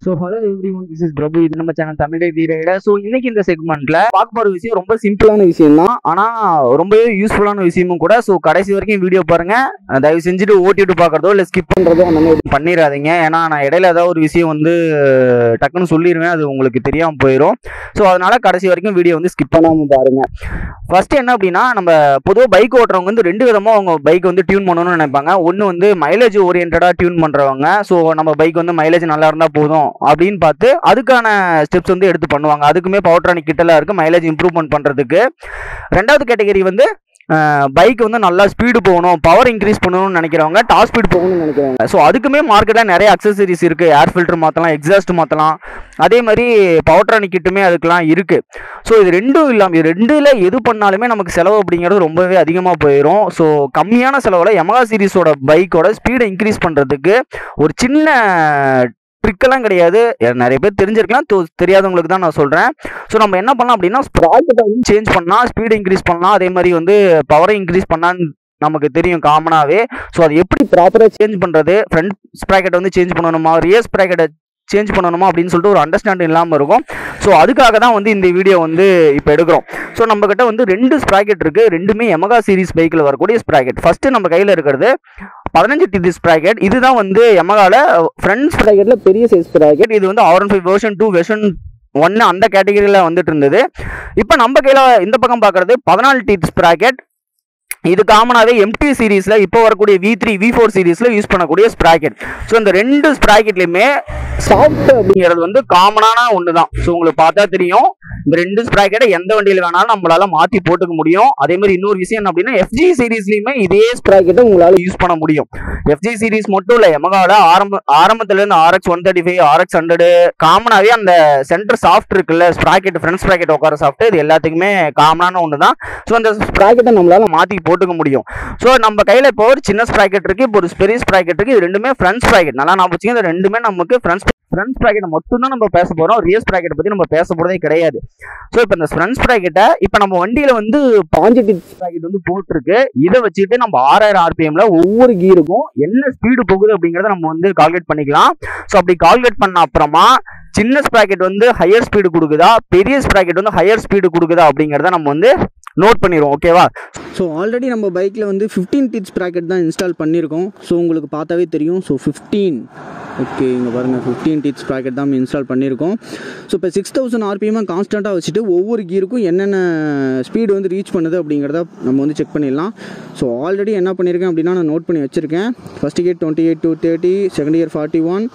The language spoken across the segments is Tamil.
So hello everyone, this is Prabhu. இது நம்ம சேனல் தமிழ் தீரையிட. ஸோ இன்னைக்கு இந்த செக்மெண்ட்ல பார்க்க போகிற விஷயம் ரொம்ப சிம்பிளான விஷயம் தான், ஆனால் ரொம்பவே யூஸ்ஃபுல்லான விஷயமும் கூட. ஸோ கடைசி வரைக்கும் வீடியோ பாருங்க. தயவு செஞ்சுட்டு ஓட்டிட்டு பார்க்குறதோ இல்லை ஸ்கிப் பண்ணுறதோ அந்த மாதிரி பண்ணிடாதீங்க. ஏன்னா நான் இடையில ஏதாவது ஒரு விஷயம் வந்து டக்குன்னு சொல்லிடுவேன், அது உங்களுக்கு தெரியாமல் போயிடும். ஸோ அதனால கடைசி வரைக்கும் வீடியோ வந்து ஸ்கிப் பண்ணாமல் பாருங்க. ஃபர்ஸ்ட் என்ன அப்படின்னா, நம்ம பொதுவாக பைக் ஓட்டுறவங்க வந்து ரெண்டு விதமாக அவங்க பைக் வந்து டியூன் பண்ணணும்னு நினைப்பாங்க. ஒன்று வந்து மைலேஜ் ஓரியன்டாக டியூன் பண்ணுறவங்க. ஸோ நம்ம பைக் வந்து மைலேஜ் நல்லா இருந்தால் போதும் அப்படின்னு பார்த்து அதுக்கான ஸ்டெப்ஸ் வந்து எடுத்து பண்ணுவாங்க. அதுக்குமே பவர்ட்ரானிக் கிட்டலாம் இருக்கு மைலேஜ் இம்ப்ரூவ்மெண்ட் பண்றதுக்கு. ரெண்டாவது கேட்டகரி வந்து பைக் வந்து நல்லா ஸ்பீடு போகணும், பவர் இன்க்ரீஸ் பண்ணணும்னு நினைக்கிறவங்க, டாப் ஸ்பீட் போகணும்னு நினைக்கிறவங்க. ஸோ அதுக்குமே மார்க்கெட்டில் நிறைய அக்சசரிஸ் இருக்கு. ஏர் ஃபில்டர் மாற்றலாம், எக்ஸாஸ்ட் மாற்றலாம், அதே மாதிரி பவர்ட்ரானிக் கிட்டுமே அதுக்கெல்லாம் இருக்கு. ஸோ இது ரெண்டும் இல்லாமல் இது ரெண்டுல எது பண்ணாலுமே நமக்கு செலவு அப்படிங்கிறது ரொம்பவே அதிகமாக போயிடும். ஸோ கம்மியான செலவில் யமஹா சீரிஸோட பைக்கோட ஸ்பீடை இன்க்ரீஸ் பண்ணுறதுக்கு ஒரு சின்ன ட்ரிக்கெல்லாம் கிடையாது. நிறைய பேர் தெரிஞ்சிருக்கலாம், தெரியாதவங்களுக்கு தான் நான் சொல்கிறேன். ஸோ நம்ம என்ன பண்ணலாம் அப்படின்னா, ஸ்ப்ராக்கெட்டை வந்து சேஞ்ச் பண்ணலாம், ஸ்பீடு இன்க்ரீஸ் பண்ணலாம், அதே மாதிரி வந்து பவரை இன்க்ரீஸ் பண்ணால் நமக்கு தெரியும் காமனாகவே. ஸோ அது எப்படி ப்ராப்பராக சேஞ்ச் பண்ணுறது, ஃப்ரண்ட் ஸ்ப்ராக்கெட்டை வந்து சேஞ்ச் பண்ணணுமா, ரியர் ஸ்ப்ராக்கெட்டை சேஞ்ச் பண்ணணுமா அப்படின்னு சொல்லிட்டு ஒரு அண்டர்ஸ்டாண்டிங் இல்லாமல் இருக்கும். ஸோ அதுக்காக தான் வந்து இந்த வீடியோ வந்து இப்போ எடுக்கிறோம். ஸோ நம்ம கிட்ட வந்து ரெண்டு ஸ்ப்ராக்கெட் இருக்குது, ரெண்டுமே யமஹா சீரிஸ் பைக்கில் வரக்கூடிய ஸ்ப்ராக்கெட். ஃபஸ்ட்டு நம்ம கையில் இருக்கிறது 15 டிடி ஸ்ப்ராக்கெட். இதுதான் வந்து யமஹால ஃப்ரண்ட் ஸ்ப்ராக்கெட்ல பெரிய சைஸ் ஸ்ப்ராக்கெட். இது வந்து R15 வெர்ஷன் 2 வெர்ஷன் 1 அந்த கேட்டகரியில் வந்துட்டு இருந்தது. இப்போ நம்ம கையில் இந்த பக்கம் பார்க்குறது 14 டிடி ஸ்ப்ராக்கெட். இது காமனாகவே எம்டி சீரீஸில் இப்போ வரக்கூடிய V3 V4 சீரீஸில் யூஸ் பண்ணக்கூடிய ஸ்ப்ராக்கெட். ஸோ இந்த ரெண்டு ஸ்ப்ராக்கெட்லையுமே சாஃப்ட் அப்படிங்கிறது வந்து காமனான ஒன்று தான். ஸோ உங்களுக்கு பார்த்தா தெரியும், இந்த ரெண்டு ஸ்ப்ராக்கெட்டை எந்த வண்டியில் வேணாலும் நம்மளால மாற்றி போட்டுக்க முடியும். அதே மாதிரி இன்னொரு விஷயம் என்ன அப்படின்னா, FG சீரீஸ்லையுமே இதே ஸ்ப்ராக்கெட்டை உங்களால் யூஸ் பண்ண முடியும். FG சீரீஸ் மட்டும் இல்லை, யமஹால ஆரம்பத்துலேருந்து RX 135 RX 100 காமனாகவே அந்த சென்டர் சாஃப்ட் இருக்குல்ல, ஸ்ப்ராக்கெட் ஃப்ரண்ட் ஸ்ப்ராக்கெட் உட்கார சாஃப்ட், இது எல்லாத்துக்குமே காமனான ஒன்று தான். ஸோ அந்த ஸ்ப்ராக்கெட்டை நம்மளால மாற்றி போட்டுக்க முடியும். ஸோ நம்ம கையில் இப்போ ஒரு சின்ன ஸ்ப்ராக்கெட் இருக்கு, இப்போ ஒரு பெரிய ஸ்ப்ராக்கெட் இருக்கு. இது ரெண்டுமே ஃப்ரண்ட் ஸ்ப்ராக்கெட். நல்லா நான் வச்சுக்கோங்க, இது ரெண்டுமே நமக்கு ஃப்ரண்ட் ஸ்ப்ராக்கெட் மட்டும் தான் நம்ம பேச போறோம். ரியர் ஸ்ப்ராக்கெட் பத்தி நம்ம பேச போறதே கிடையாது. ஸோ இப்போ இந்த ஃப்ரண்ட் ஸ்ப்ராக்கெட்டை இப்போ நம்ம வண்டியில வந்து 15 டிடி ஸ்ப்ராக்கெட் வந்து போட்டிருக்கு. இதை வச்சுட்டு நம்ம 6000 RPMல ஒவ்வொரு கீருக்கும் என்ன ஸ்பீடு போகுது அப்படிங்கிறத நம்ம வந்து கால்குலேட் பண்ணிக்கலாம். ஸோ அப்படி கால்குலேட் பண்ண அப்புறமா சின்ன ஸ்ப்ராக்கெட் வந்து ஹையர் ஸ்பீடு கொடுக்குதா, பெரிய ஸ்ப்ராக்கெட் வந்து ஹையர் ஸ்பீடு கொடுக்குதா அப்படிங்கிறத நம்ம வந்து நோட் பண்ணிடுவோம். ஓகேவா? ஸோ ஆல்ரெடி நம்ம பைக்கில் வந்து 15 டிடி ஸ்ப்ராக்கெட் தான் இன்ஸ்டால் பண்ணியிருக்கோம். ஸோ உங்களுக்கு பார்த்தாவே தெரியும். ஸோ 15 ஓகே, இங்கே பாருங்கள் 15 டிடி ஸ்ப்ராக்கெட் தான் இன்ஸ்டால் பண்ணியிருக்கோம். ஸோ இப்போ 6000 RPM கான்ஸ்டண்ட்டாக வச்சுட்டு ஒவ்வொரு கீருக்கும் என்னென்ன ஸ்பீடு வந்து ரீச் பண்ணுது அப்படிங்கிறத நம்ம வந்து செக் பண்ணிடலாம். ஸோ ஆல்ரெடி என்ன பண்ணியிருக்கேன் அப்படின்னா, நான் நோட் பண்ணி வச்சுருக்கேன். First gear 28 to 30, second gear 41,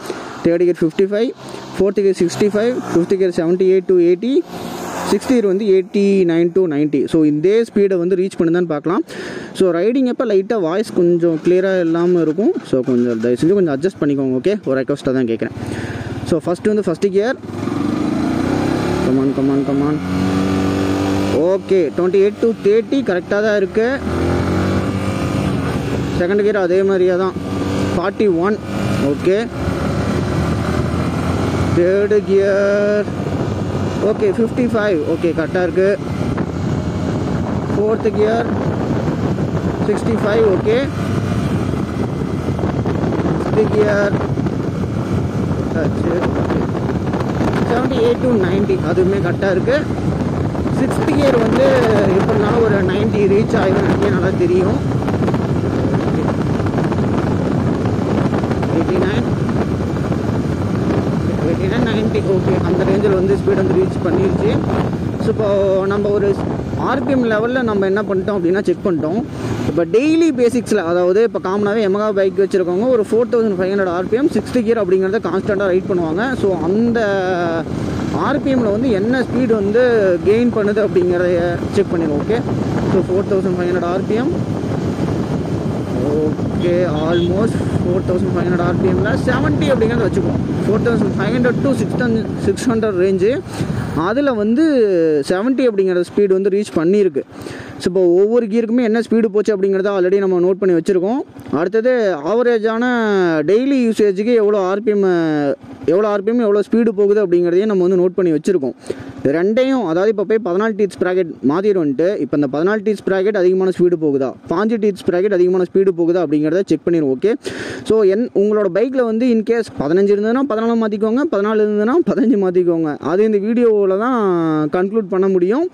third gear 55, fourth gear 65, fifth gear 78 to 80, sixth gear வந்து 89 to 90. ஸோ இந்த ஸ்பீடை வந்து ரீச் பண்ணுதான்னு பார்க்கலாம். ஸோ ரைடிங் அப்போ லைட்டாக வாய்ஸ் கொஞ்சம் கிளியராக இல்லாமல் இருக்கும். ஸோ கொஞ்சம் தயவு செஞ்சு கொஞ்சம் அட்ஜஸ்ட் பண்ணிக்கோங்க. ஓகே, ஒரு ரெக்வஸ்ட்டாக தான் கேட்குறேன். ஸோ ஃபஸ்ட்டு வந்து first gear come on okay 28 to 30 கரெக்டாக தான் இருக்குது. செகண்ட் கியர் அதே மாதிரியே தான் 41. Okay, third gear okay 55. Okay, கரெக்டாக இருக்குது. Fourth gear 65. Okay, fifth gear 78 to 90, அதுவுமே கரெக்டாக இருக்குது. சிக்ஸ்த் கியர் வந்து எப்படினாலும் ஒரு 90 ரீச் ஆகிடும், எனக்கு நல்லா தெரியும். 89 90. ஓகே, அந்த ரேஞ்சில் வந்து ஸ்பீட் வந்து ரீச் பண்ணிடுச்சு. ஸோ இப்போ நம்ம ஒரு RPM லெவலில் நம்ம என்ன பண்ணிட்டோம் அப்படின்னா செக் பண்ணிட்டோம். இப்போ டெய்லி பேசிக்ஸில், அதாவது இப்போ காமனாகவே யமஹா பைக் வச்சுருக்கவங்க ஒரு 4500 RPM 6th கியர் அப்படிங்கிறத கான்ஸ்டண்ட்டாக ரைட் பண்ணுவாங்க. ஸோ அந்த RPMல வந்து என்ன ஸ்பீடு வந்து கெயின் பண்ணுது அப்படிங்கிறத செக் பண்ணிடுவோம். Okay, so 4500 RPM. Okay, almost 4500 RPMல 70 அப்படிங்கிறத வச்சுக்குவோம். 4500 to 600 ரேஞ்சு, அதில் வந்து 70 அப்படிங்கிற ஸ்பீடு வந்து ரீச் பண்ணியிருக்கு. ஸோ இப்போ ஒவ்வொரு கியருக்குமே என்ன ஸ்பீடு போச்சு அப்படிங்கிறத ஆல்ரெடி நம்ம நோட் பண்ணி வச்சுருக்கோம். அடுத்தது ஆவரேஜான டெய்லி யூசேஜுக்கு எவ்வளோ ஆர்பிஎம் எவ்வளோ ஸ்பீடு போகுது அப்படிங்கிறதையும் நம்ம வந்து நோட் பண்ணி வச்சுருக்கோம். இது ரெண்டையும், அதாவது இப்போ போய் 14 டீத் ஸ்ப்ராக்கெட் மாற்றிடுவோன்ட்டு இப்போ இந்த 14 டீத் ஸ்ப்ராக்கெட் அதிகமான ஸ்பீடு போகுதா, 5 டீத் ஸ்ப்ராக்கெட் அதிகமான ஸ்பீடு போகுதா அப்படிங்கிறத செக் பண்ணிடுவோம். ஓகே, ஸோ உங்களோட பைக்கில் வந்து இன்கேஸ் 15 இருந்ததுன்னா 14 மாற்றிக்கோங்க, 14 இருந்ததுன்னா 15 மாற்றிக்கோங்க. அது இந்த வீடியோவில் தான் கன்க்ளூட் பண்ண முடியும்.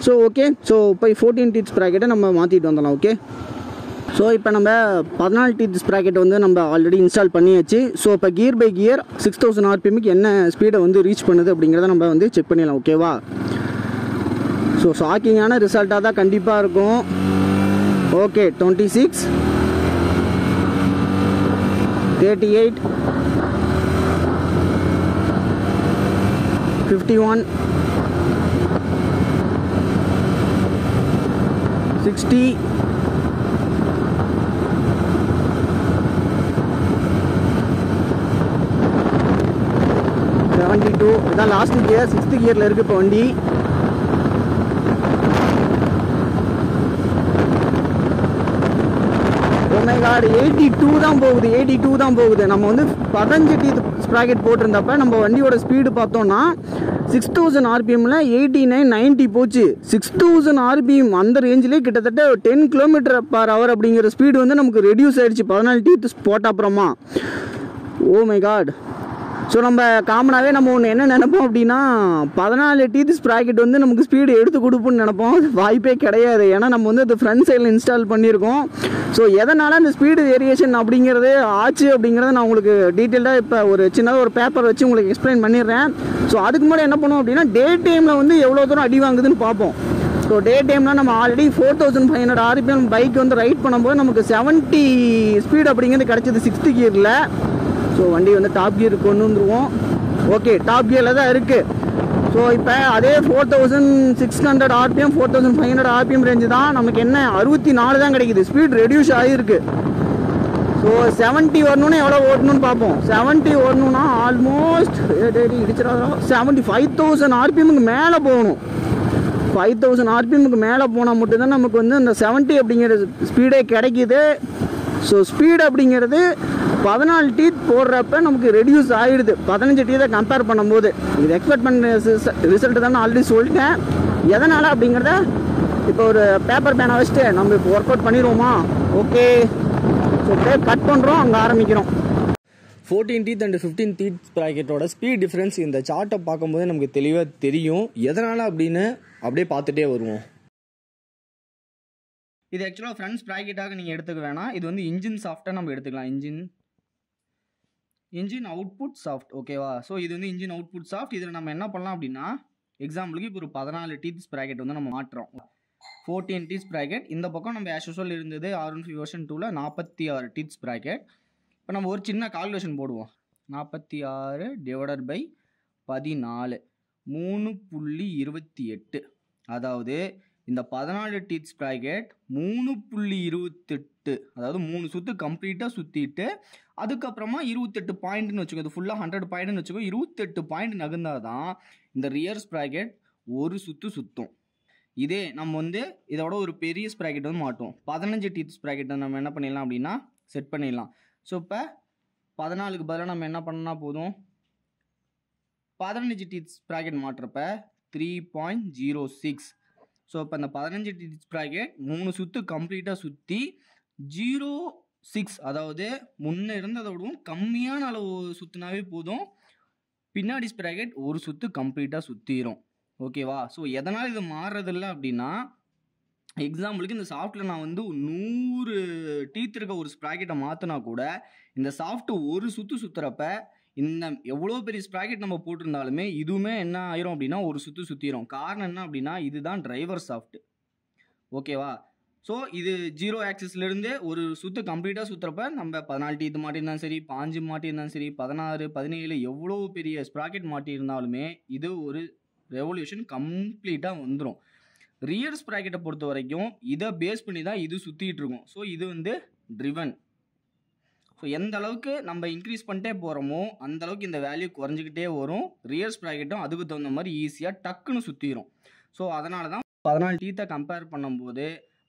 ஸோ ஓகே, ஸோ போய் 14 டீத் ஸ்ப்ராக்கெட்டை நம்ம மாற்றிட்டு வந்துடலாம். ஓகே, ஸோ இப்போ நம்ம 14 டீத் ஸ்ப்ராக்கெட் வந்து நம்ம ஆல்ரெடி இன்ஸ்டால் பண்ணியாச்சு. ஸோ இப்போ கியர் பை கியர் 6000 ஆர்பிஎம்க்கு என்ன ஸ்பீடை வந்து ரீச் பண்ணுது அப்படிங்கிறத நம்ம வந்து செக் பண்ணிடலாம். ஓகேவா, ஸோ ஷாக்கிங்கான ரிசல்ட்டாக தான் கண்டிப்பாக இருக்கும். ஓகே, 26, 38, 51, 60, 72. இதான் லாஸ்ட் கியர், 6th கியரில் இருக்குது இப்போ வண்டி. ஓமைகாட், 82 தான் போகுது, 82 தான் போகுது. நம்ம வந்து 15 டீத் ஸ்ப்ராக்கெட் போட்டிருந்தப்ப நம்ம வண்டியோட ஸ்பீடு பார்த்தோம்னா 6000 ஆர்பிஎம்மில் 89, 90 போச்சு. 6000 ஆர்பிஎம் அந்த ரேஞ்சிலே கிட்டத்தட்ட 10 km/h அப்படிங்கிற ஸ்பீடு வந்து நமக்கு ரெடியூஸ் ஆகிடுச்சு 14 டீத் போட்ட அப்புறமா. Oh my God. ஸோ நம்ம காமனாகவே நம்ம ஒன்று என்ன நினைப்போம் அப்படின்னா 14 டீத் ஸ்ப்ராக்கெட் வந்து நமக்கு ஸ்பீடு எடுத்து கொடுப்போம்னு நினைப்போம். அது வாய்ப்பே கிடையாது. ஏன்னா நம்ம வந்து அது ஃப்ரண்ட் சைடில் இன்ஸ்டால் பண்ணியிருக்கோம். ஸோ எதனால் அந்த ஸ்பீடு வேரியேஷன் அப்படிங்கிறது ஆச்சு அப்படிங்கிறத நான் உங்களுக்கு டீட்டெயில்டாக இப்போ ஒரு சின்னதாக ஒரு பேப்பர் வச்சு உங்களுக்கு எக்ஸ்பிளைன் பண்ணிடுறேன். ஸோ அதுக்கு முன்னாடி என்ன பண்ணுவோம் அப்படின்னா டே டைமில் வந்து எவ்வளோ தூரம் அடி வாங்குதுன்னு பார்ப்போம். ஸோ டே டைம்லாம் நம்ம ஆல்ரெடி 4500 ஆர்பிஎம் பைக் வந்து ரைட் பண்ணும்போது நமக்கு 70 ஸ்பீடு அப்படிங்கிறது கிடச்சிது 6th கியரில். ஸோ வண்டி வந்து டாப் கியருக்கு கொண்டு வந்துடுவோம். ஓகே, டாப் கியரில் தான் இருக்குது. ஸோ இப்போ அதே 4600 ஆர்பிஎம் 4500 ஆர்பிஎம் ரேஞ்சு தான் நமக்கு என்ன 64 தான் கிடைக்குது. ஸ்பீட் ரெடியூஸ் ஆகிருக்கு. ஸோ 70 வரணும்னு எவ்வளோ ஓட்டணும்னு பார்ப்போம். 70 ஓடணும்னா ஆல்மோஸ்ட் 75,000 ஆர்பிஎம்முக்கு மேலே போகணும். 5000 ஆர்பிஎம்முக்கு மேலே போனால் மட்டும்தான் நமக்கு வந்து அந்த 70 அப்படிங்கிற ஸ்பீடே கிடைக்கிது. ஸோ ஸ்பீடு அப்படிங்கிறது 14 டீத் போடுறப்ப நமக்கு ரெடியூஸ் ஆகிடுது 15 டீத்தை கம்பேர் பண்ணும்போது. இது எக்ஸ்பெக்ட் பண்ண ரிசல்ட் தான் நான் ஆல்ரெடி சொல்லிட்டேன். எதனால் அப்படிங்கிறத இப்போ ஒரு பேப்பர் பேனை வச்சுட்டு நம்ம இப்போ ஒர்க் அவுட் பண்ணிடுவோமா? ஓகே, ஸோ கட் பண்ணுறோம், அங்கே ஆரம்பிக்கிறோம். 14 டீத் அண்ட் 15 டீத் ஸ்ப்ராக்கெட்டோட ஸ்பீட் டிஃப்ரென்ஸ் இந்த சார்ட்டை பார்க்கும்போது நமக்கு தெளிவாக தெரியும். எதனால் அப்படின்னு அப்படியே பார்த்துட்டே வருவோம். இது ஆக்சுவலாக ஃப்ரண்ட் ஸ்ப்ராக்கெட்டாக நீங்கள் எடுத்துக்க வேணாம். இது வந்து இன்ஜின் சாஃப்டாக நம்ம எடுத்துக்கலாம். Engine output soft. ஓகேவா, ஸோ இது வந்து இன்ஜின் அவுட்புட் சாஃப்ட். இதில் நம்ம என்ன பண்ணலாம் அப்படின்னா எக்ஸாம்பிளுக்கு இப்போ ஒரு 14 டீத் ஸ்ப்ராக்கெட் வந்து நம்ம மாட்டுறோம். 14 டீத் ஸ்ப்ராக்கெட். இந்த பக்கம் நம்ம ஆஸ் யூசுவல் இருந்தது R15 வெர்ஷன் 2ல் 46 டீத் ஸ்ப்ராக்கெட். இப்போ நம்ம ஒரு சின்ன கால்குலேஷன் போடுவோம். 46 / 14 3.28. அதாவது இந்த 14 டீத் ஸ்ப்ராக்கெட் 3.28, அதாவது 3 சுற்று கம்ப்ளீட்டாக சுற்றிட்டு அதுக்கப்புறமா 28 பாயிண்ட்னு வச்சுக்கோ. இது ஃபுல்லாக 100 பாயிண்ட்னு வச்சுக்கோ. 28 பாயிண்ட் நகர்ந்தால் தான் இந்த ரியர் ஸ்ப்ராக்கெட் ஒரு சுற்று சுற்றும். இதே நம்ம வந்து இதோட ஒரு பெரிய ஸ்ப்ராக்கெட் வந்து மாட்டுவோம். 15 டீத் ஸ்ப்ராக்கெட் நம்ம என்ன பண்ணிடலாம் அப்படின்னா செட் பண்ணிடலாம். ஸோ இப்போ 14க்கு பதிலாக நம்ம என்ன பண்ணா போதும், 15 டீத் ஸ்ப்ராக்கெட் மாட்டுறப்ப 3.06. ஸோ இப்போ இந்த 15 டீத் ஸ்ப்ராக்கெட் 3 சுற்று கம்ப்ளீட்டாக சுற்றி 0.6, அதாவது முன்னே இருந்ததை விடவும் கம்மியான அளவு சுற்றினாவே போதும். பின்னாடி ஸ்ப்ராக்கெட் ஒரு சுற்று கம்ப்ளீட்டாக சுற்றிடும். ஓகேவா, ஸோ எதனால் இது மாறுறதில்ல அப்படின்னா எக்ஸாம்பிளுக்கு இந்த சாஃப்ட்டில் நான் வந்து 100 டீத் இருக்க ஒரு ஸ்ப்ராக்கெட்டை மாற்றினா கூட இந்த சாஃப்ட் ஒரு சுற்று சுற்றுறப்ப இந்த எவ்வளோ பெரிய ஸ்ப்ராக்கெட் நம்ம போட்டிருந்தாலுமே இதுவுமே என்ன ஆயிரும் அப்படின்னா ஒரு சுற்று சுற்றிடும். காரணம் என்ன அப்படின்னா இதுதான் டிரைவர் சாஃப்ட். ஓகேவா, ஸோ இது 0 ஆக்சிஸ்லேருந்து ஒரு சுற்று கம்ப்ளீட்டாக சுற்றுறப்ப நம்ம 14 டீத் மாட்டியிருந்தாலும் சரி, 5 மாட்டியிருந்தாலும் சரி, 16, 17 எவ்வளோ பெரிய ஸ்ப்ராக்கெட் மாட்டியிருந்தாலுமே இது ஒரு ரெவல்யூஷன் கம்ப்ளீட்டாக வந்துடும். ரியர் ஸ்ப்ராக்கெட்டை பொறுத்த வரைக்கும் இதை பேஸ் பண்ணி தான் இது சுற்றிட்டு இருக்கும். ஸோ இது வந்து ட்ரிவன். ஸோ எந்த அளவுக்கு நம்ம இன்க்ரீஸ் பண்ணிட்டே போகிறோமோ அந்த அளவுக்கு இந்த வேல்யூ குறைஞ்சிக்கிட்டே வரும். ரியர் ஸ்ப்ராக்கெட்டும் அதுக்கு தகுந்த மாதிரி ஈஸியாக டக்குன்னு சுற்றிடும். ஸோ அதனால தான் 14 டீத்தை கம்பேர் பண்ணும்போது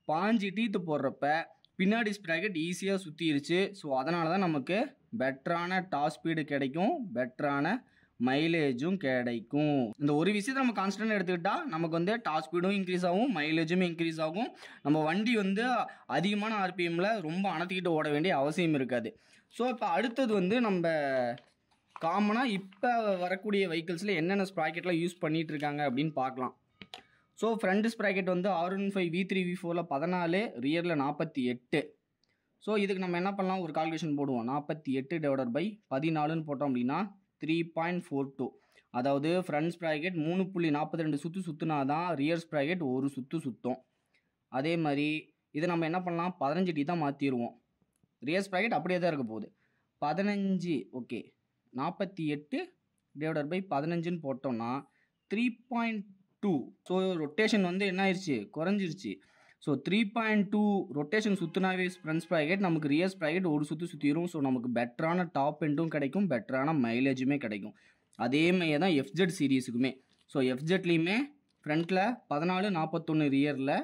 5 டீத்து போடுறப்ப பின்னாடி ஸ்ப்ராக்கெட் ஈஸியாக சுற்றிருச்சு. ஸோ அதனால தான் நமக்கு பெட்டரான டாப் ஸ்பீடு கிடைக்கும், பெட்டரான மைலேஜும் கிடைக்கும். இந்த ஒரு விஷயத்தை நம்ம கான்ஸ்டன்ட் எடுத்துக்கிட்டால் நமக்கு வந்து டாப் ஸ்பீடும் இன்க்ரீஸ் ஆகும், மைலேஜும் இன்க்ரீஸ் ஆகும். நம்ம வண்டி வந்து அதிகமான ஆர்பிஎம்மில் ரொம்ப அணத்திக்கிட்டு ஓட வேண்டிய அவசியம் இருக்காது. ஸோ இப்போ அடுத்தது வந்து நம்ம காமனாக இப்போ வரக்கூடிய வெஹிக்கிள்ஸில் என்னென்ன ஸ்ப்ராக்கெட்லாம் யூஸ் பண்ணிகிட்டு இருக்காங்க அப்படின்னு பார்க்கலாம். ஸோ ஃப்ரண்ட் ஸ்ப்ராக்கெட் வந்து R15 V3 V4ல் 14, ரியரில் 48. ஸோ இதுக்கு நம்ம என்ன பண்ணலாம், ஒரு கால்குலேஷன் போடுவோம். 48/14ன்னு போட்டோம் அப்படின்னா 3.42. அதாவது ஃப்ரண்ட் ஸ்ப்ராக்கெட் 3.42 சுற்று சுற்றுனா தான் ரியர் ஸ்ப்ராக்கெட் ஒரு சுற்று சுற்றும். அதே மாதிரி இதை நம்ம என்ன பண்ணலாம், 15 டீ தான் மாற்றிடுவோம். ரியர் ஸ்ப்ராக்கெட் அப்படியே தான் இருக்க போகுது. 15 ஓகே, 48/15ன்னு போட்டோம்னா 3.2. ஸோ ரொட்டேஷன் வந்து என்ன ஆயிடுச்சு, குறைஞ்சிருச்சு. ஸோ 3.2 ரொட்டேஷன் சுற்றினாவே ஃப்ரண்ட் ஸ்ப்ராக்கெட் நமக்கு ரியர் ஸ்ப்ராக்கெட் ஒரு சுற்று சுற்றிடும். ஸோ நமக்கு பெட்டரான டாப் எண்டும் கிடைக்கும், பெட்டரான மைலேஜுமே கிடைக்கும். அதே மாதிரி தான் FZ சீரீஸுக்குமே. ஸோ FZலேயுமே ஃப்ரண்ட்டில் 14, 41 ரியரில்.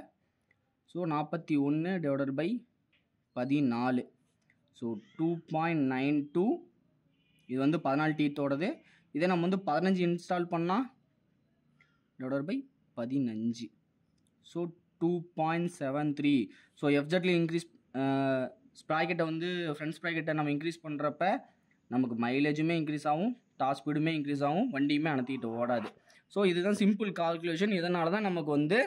ஸோ 41/14. ஸோ 2.92. இது வந்து 14 டீத்தோடது. இதை நம்ம வந்து 15 இன்ஸ்டால் பண்ணால் /15. ஸோ 2.73. ஸோ FZல இன்க்ரீஸ் ஸ்ப்ராக்கெட்டை வந்து ஃப்ரண்ட் ஸ்ப்ராக்கெட்டை நம்ம இன்க்ரீஸ் பண்ணுறப்ப நமக்கு மைலேஜுமே இன்க்ரீஸ் ஆகும், டாப் ஸ்பீடுமே இன்க்ரீஸ் ஆகும், வண்டியுமே அனுத்திட்டு ஓடாது. ஸோ இதுதான் சிம்பிள் கால்குலேஷன். இதனால தான் நமக்கு வந்து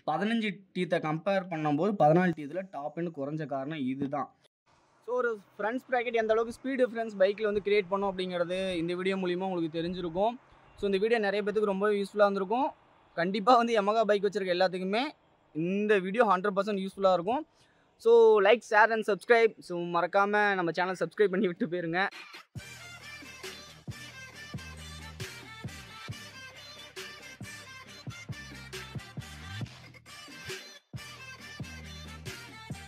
15 டீத்தை கம்பேர் பண்ணும்போது 14 டீத்தில் டாப் எண்ட் குறைஞ்ச காரணம் இதுதான். ஸோ ஒரு ஃப்ரண்ட் ஸ்ப்ராக்கெட் எந்த அளவுக்கு ஸ்பீட் டிஃப்ரென்ஸ் பைக்கில் வந்து கிரியேட் பண்ணும் அப்படிங்கிறது இந்த வீடியோ மூலிமா உங்களுக்கு தெரிஞ்சிருக்கும். ஸோ இந்த வீடியோ நிறைய பேருக்கு ரொம்ப யூஸ்ஃபுல்லாக இருந்திருக்கும். கண்டிப்பாக வந்து Yamaha பைக் வச்சுருக்க எல்லாத்துக்குமே இந்த வீடியோ 100% யூஸ்ஃபுல்லாக இருக்கும். So like, share and subscribe. So மறக்காமல் நம்ம சேனல் சப்ஸ்கிரைப் பண்ணி விட்டு போயிருங்க.